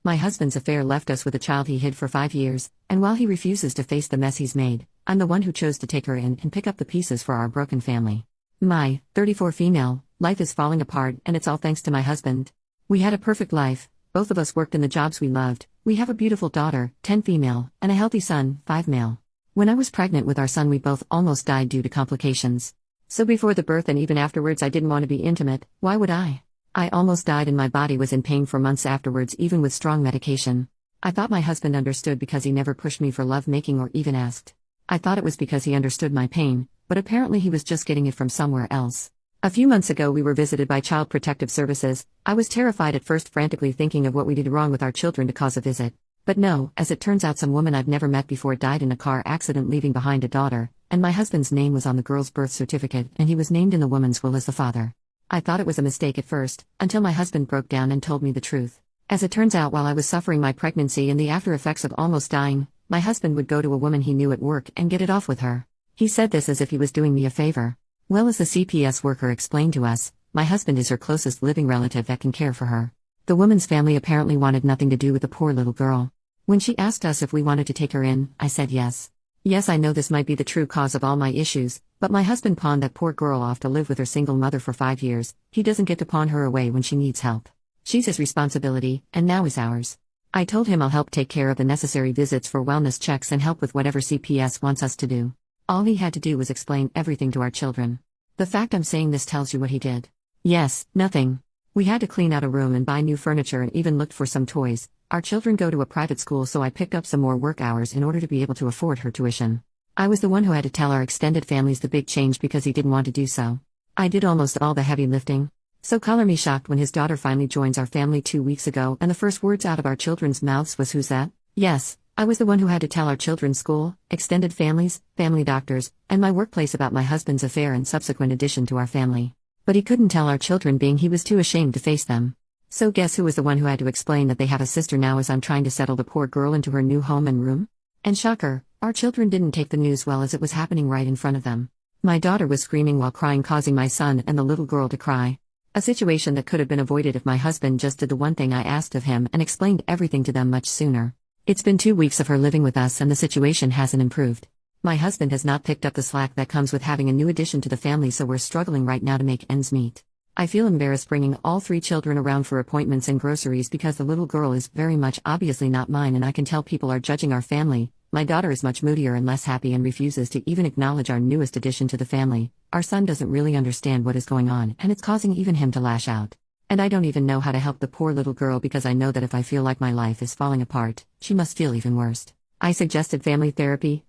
My husband's affair left us with a child he hid for 5 years, and while he refuses to face the mess he's made, I'm the one who chose to take her in and pick up the pieces for our broken family. My 34 female life is falling apart, and it's all thanks to my husband. We had a perfect life, both of us worked in the jobs we loved, we have a beautiful daughter, 10 female, and a healthy son, 5 male. When I was pregnant with our son, we both almost died due to complications. So before the birth and even afterwards, I didn't want to be intimate. Why would I? I almost died and my body was in pain for months afterwards, even with strong medication. I thought my husband understood because he never pushed me for lovemaking or even asked. I thought it was because he understood my pain, but apparently he was just getting it from somewhere else. A few months ago we were visited by Child Protective Services. I was terrified at first, frantically thinking of what we did wrong with our children to cause a visit. But no, as it turns out, some woman I've never met before died in a car accident leaving behind a daughter, and my husband's name was on the girl's birth certificate and he was named in the woman's will as the father. I thought it was a mistake at first, until my husband broke down and told me the truth. As it turns out, while I was suffering my pregnancy and the after effects of almost dying, my husband would go to a woman he knew at work and get it off with her. He said this as if he was doing me a favor. Well, as the CPS worker explained to us, my husband is her closest living relative that can care for her. The woman's family apparently wanted nothing to do with the poor little girl. When she asked us if we wanted to take her in, I said yes. Yes, I know this might be the true cause of all my issues, but my husband pawned that poor girl off to live with her single mother for 5 years. He doesn't get to pawn her away when she needs help. She's his responsibility, and now is ours. I told him I'll help take care of the necessary visits for wellness checks and help with whatever CPS wants us to do. All he had to do was explain everything to our children. The fact I'm saying this tells you what he did. Yes, nothing. We had to clean out a room and buy new furniture and even looked for some toys. Our children go to a private school, so I picked up some more work hours in order to be able to afford her tuition. I was the one who had to tell our extended families the big change because he didn't want to do so. I did almost all the heavy lifting. So color me shocked when his daughter finally joins our family 2 weeks ago and the first words out of our children's mouths was, "Who's that?" Yes, I was the one who had to tell our children's school, extended families, family doctors, and my workplace about my husband's affair and subsequent addition to our family. But he couldn't tell our children, being he was too ashamed to face them. So guess who was the one who had to explain that they have a sister now as I'm trying to settle the poor girl into her new home and room? And shocker, our children didn't take the news well as it was happening right in front of them. My daughter was screaming while crying, causing my son and the little girl to cry. A situation that could have been avoided if my husband just did the one thing I asked of him and explained everything to them much sooner. It's been 2 weeks of her living with us and the situation hasn't improved. My husband has not picked up the slack that comes with having a new addition to the family, so we're struggling right now to make ends meet. I feel embarrassed bringing all 3 children around for appointments and groceries because the little girl is very much obviously not mine, and I can tell people are judging our family. My daughter is much moodier and less happy and refuses to even acknowledge our newest addition to the family. Our son doesn't really understand what is going on, and it's causing even him to lash out. And I don't even know how to help the poor little girl because I know that if I feel like my life is falling apart, she must feel even worse. I suggested family therapy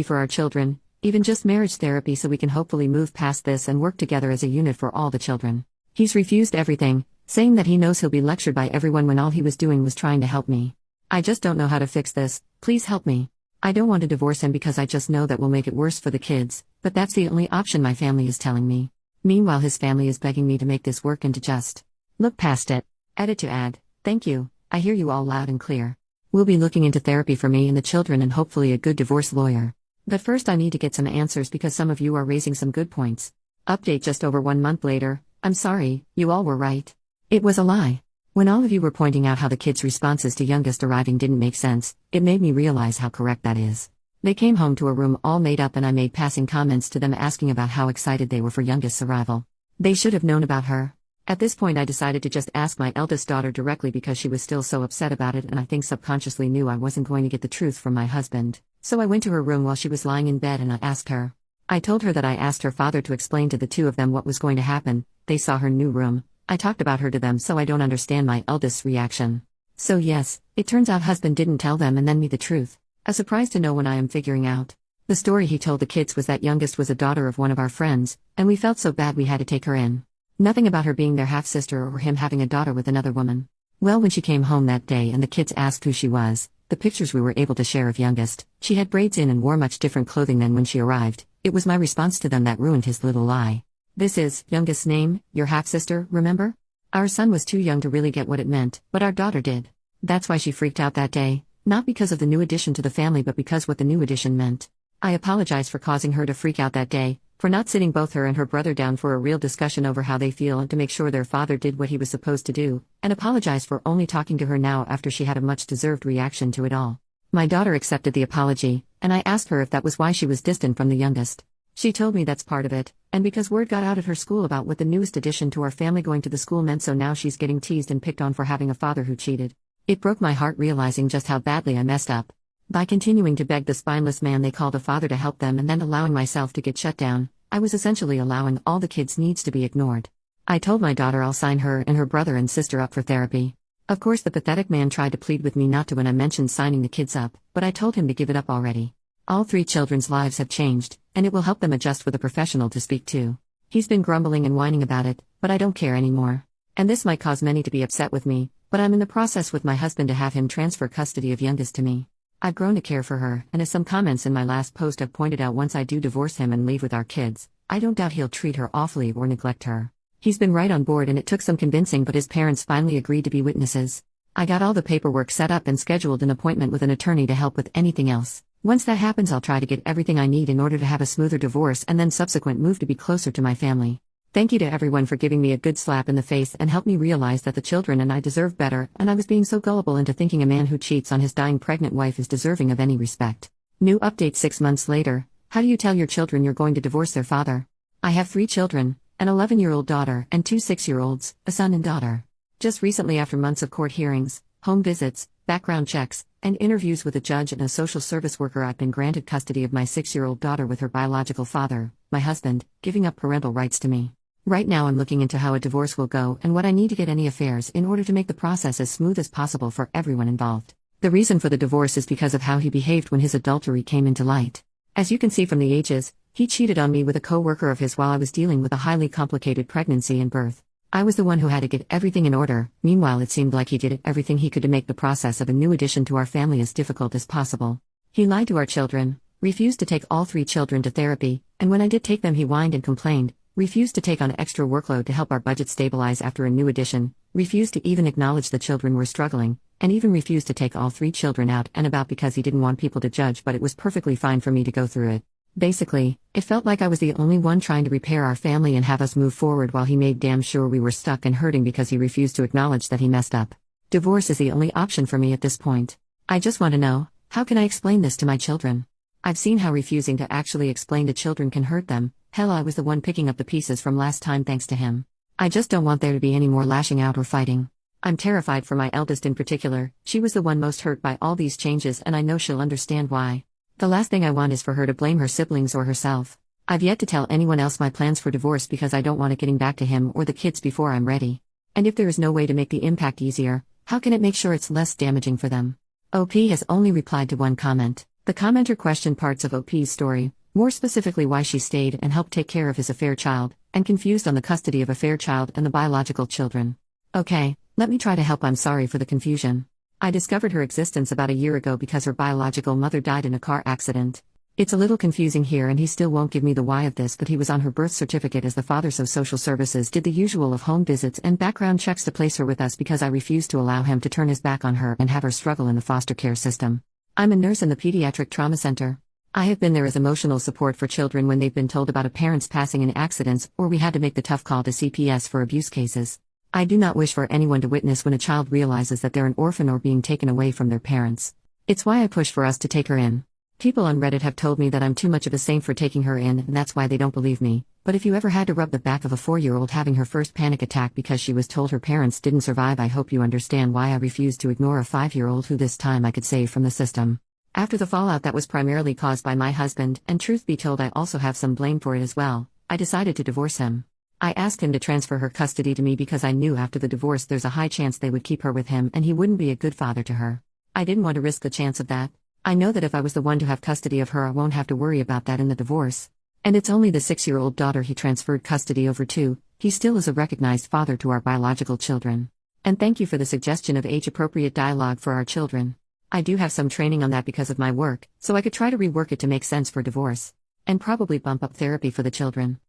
for our children, even just marriage therapy, so we can hopefully move past this and work together as a unit for all the children. He's refused everything, saying that he knows he'll be lectured by everyone when all he was doing was trying to help me. I just don't know how to fix this. Please help me. I don't want to divorce him because I just know that will make it worse for the kids, but that's the only option my family is telling me. Meanwhile, his family is begging me to make this work and to just look past it. Edit to add. Thank you. I hear you all loud and clear. We'll be looking into therapy for me and the children and hopefully a good divorce lawyer. But first I need to get some answers because some of you are raising some good points. Update just over 1 month later. I'm sorry, you all were right. It was a lie. When all of you were pointing out how the kids' responses to youngest arriving didn't make sense, it made me realize how correct that is. They came home to a room all made up and I made passing comments to them asking about how excited they were for youngest's arrival. They should have known about her. At this point I decided to just ask my eldest daughter directly because she was still so upset about it, and I think subconsciously knew I wasn't going to get the truth from my husband. So I went to her room while she was lying in bed and I asked her. I told her that I asked her father to explain to the 2 of them what was going to happen. They saw her new room. I talked about her to them, so I don't understand my eldest's reaction. So yes, it turns out husband didn't tell them and then me the truth. A surprise to no one, I am figuring out. The story he told the kids was that youngest was a daughter of one of our friends, and we felt so bad we had to take her in. Nothing about her being their half-sister or him having a daughter with another woman. Well, when she came home that day and the kids asked who she was, the pictures we were able to share of youngest, she had braids in and wore much different clothing than when she arrived. It was my response to them that ruined his little lie. This is youngest's name, your half-sister, remember? Our son was too young to really get what it meant, but our daughter did. That's why she freaked out that day, not because of the new addition to the family but because what the new addition meant. I apologize for causing her to freak out that day, for not sitting both her and her brother down for a real discussion over how they feel and to make sure their father did what he was supposed to do, and apologize for only talking to her now after she had a much-deserved reaction to it all. My daughter accepted the apology, and I asked her if that was why she was distant from the youngest. She told me that's part of it, and because word got out at her school about what the newest addition to our family going to the school meant, so now she's getting teased and picked on for having a father who cheated. It broke my heart realizing just how badly I messed up. By continuing to beg the spineless man they called a father to help them and then allowing myself to get shut down, I was essentially allowing all the kids' needs to be ignored. I told my daughter I'll sign her and her brother and sister up for therapy. Of course the pathetic man tried to plead with me not to when I mentioned signing the kids up, but I told him to give it up already. All 3 children's lives have changed, and it will help them adjust with a professional to speak to. He's been grumbling and whining about it, but I don't care anymore. And this might cause many to be upset with me, but I'm in the process with my husband to have him transfer custody of youngest to me. I've grown to care for her, and as some comments in my last post have pointed out, once I do divorce him and leave with our kids, I don't doubt he'll treat her awfully or neglect her. He's been right on board, and it took some convincing, but his parents finally agreed to be witnesses. I got all the paperwork set up and scheduled an appointment with an attorney to help with anything else. Once that happens, I'll try to get everything I need in order to have a smoother divorce and then subsequent move to be closer to my family. Thank you to everyone for giving me a good slap in the face and help me realize that the children and I deserve better, and I was being so gullible into thinking a man who cheats on his dying pregnant wife is deserving of any respect. New update 6 months later. How do you tell your children you're going to divorce their father? I have 3 children, an 11-year-old daughter and 2 6-year-olds, a son and daughter. Just recently, after months of court hearings, home visits, background checks, and interviews with a judge and a social service worker, I've been granted custody of my 6-year-old daughter with her biological father, my husband, giving up parental rights to me. Right now I'm looking into how a divorce will go and what I need to get any affairs in order to make the process as smooth as possible for everyone involved. The reason for the divorce is because of how he behaved when his adultery came into light. As you can see from the ages, he cheated on me with a co-worker of his while I was dealing with a highly complicated pregnancy and birth. I was the one who had to get everything in order. Meanwhile, it seemed like he did everything he could to make the process of a new addition to our family as difficult as possible. He lied to our children, refused to take all 3 children to therapy, and when I did take them he whined and complained, refused to take on extra workload to help our budget stabilize after a new addition, refused to even acknowledge the children were struggling, and even refused to take all 3 children out and about because he didn't want people to judge, but it was perfectly fine for me to go through it. Basically, it felt like I was the only one trying to repair our family and have us move forward while he made damn sure we were stuck and hurting because he refused to acknowledge that he messed up. Divorce is the only option for me at this point. I just want to know, how can I explain this to my children? I've seen how refusing to actually explain to children can hurt them. Hell, I was the one picking up the pieces from last time thanks to him. I just don't want there to be any more lashing out or fighting. I'm terrified for my eldest in particular. She was the one most hurt by all these changes, and I know she'll understand why. The last thing I want is for her to blame her siblings or herself. I've yet to tell anyone else my plans for divorce because I don't want it getting back to him or the kids before I'm ready. And if there is no way to make the impact easier, how can it make sure it's less damaging for them? OP has only replied to one comment. The commenter questioned parts of OP's story, more specifically why she stayed and helped take care of his affair child, and confused on the custody of affair child and the biological children. Okay, let me try to help. I'm sorry for the confusion. I discovered her existence about a year ago because her biological mother died in a car accident. It's a little confusing here and he still won't give me the why of this, but he was on her birth certificate as the father, so social services did the usual of home visits and background checks to place her with us because I refused to allow him to turn his back on her and have her struggle in the foster care system. I'm a nurse in the pediatric trauma center. I have been there as emotional support for children when they've been told about a parent's passing in accidents or we had to make the tough call to CPS for abuse cases. I do not wish for anyone to witness when a child realizes that they're an orphan or being taken away from their parents. It's why I push for us to take her in. People on Reddit have told me that I'm too much of a saint for taking her in, and that's why they don't believe me. But if you ever had to rub the back of a 4-year-old having her first panic attack because she was told her parents didn't survive, I hope you understand why I refused to ignore a 5-year-old who this time I could save from the system. After the fallout that was primarily caused by my husband, and truth be told I also have some blame for it as well, I decided to divorce him. I asked him to transfer her custody to me because I knew after the divorce there's a high chance they would keep her with him and he wouldn't be a good father to her. I didn't want to risk the chance of that. I know that if I was the one to have custody of her I won't have to worry about that in the divorce. And it's only the 6-year-old daughter he transferred custody over to. He still is a recognized father to our biological children. And thank you for the suggestion of age-appropriate dialogue for our children. I do have some training on that because of my work, so I could try to rework it to make sense for divorce. And probably bump up therapy for the children.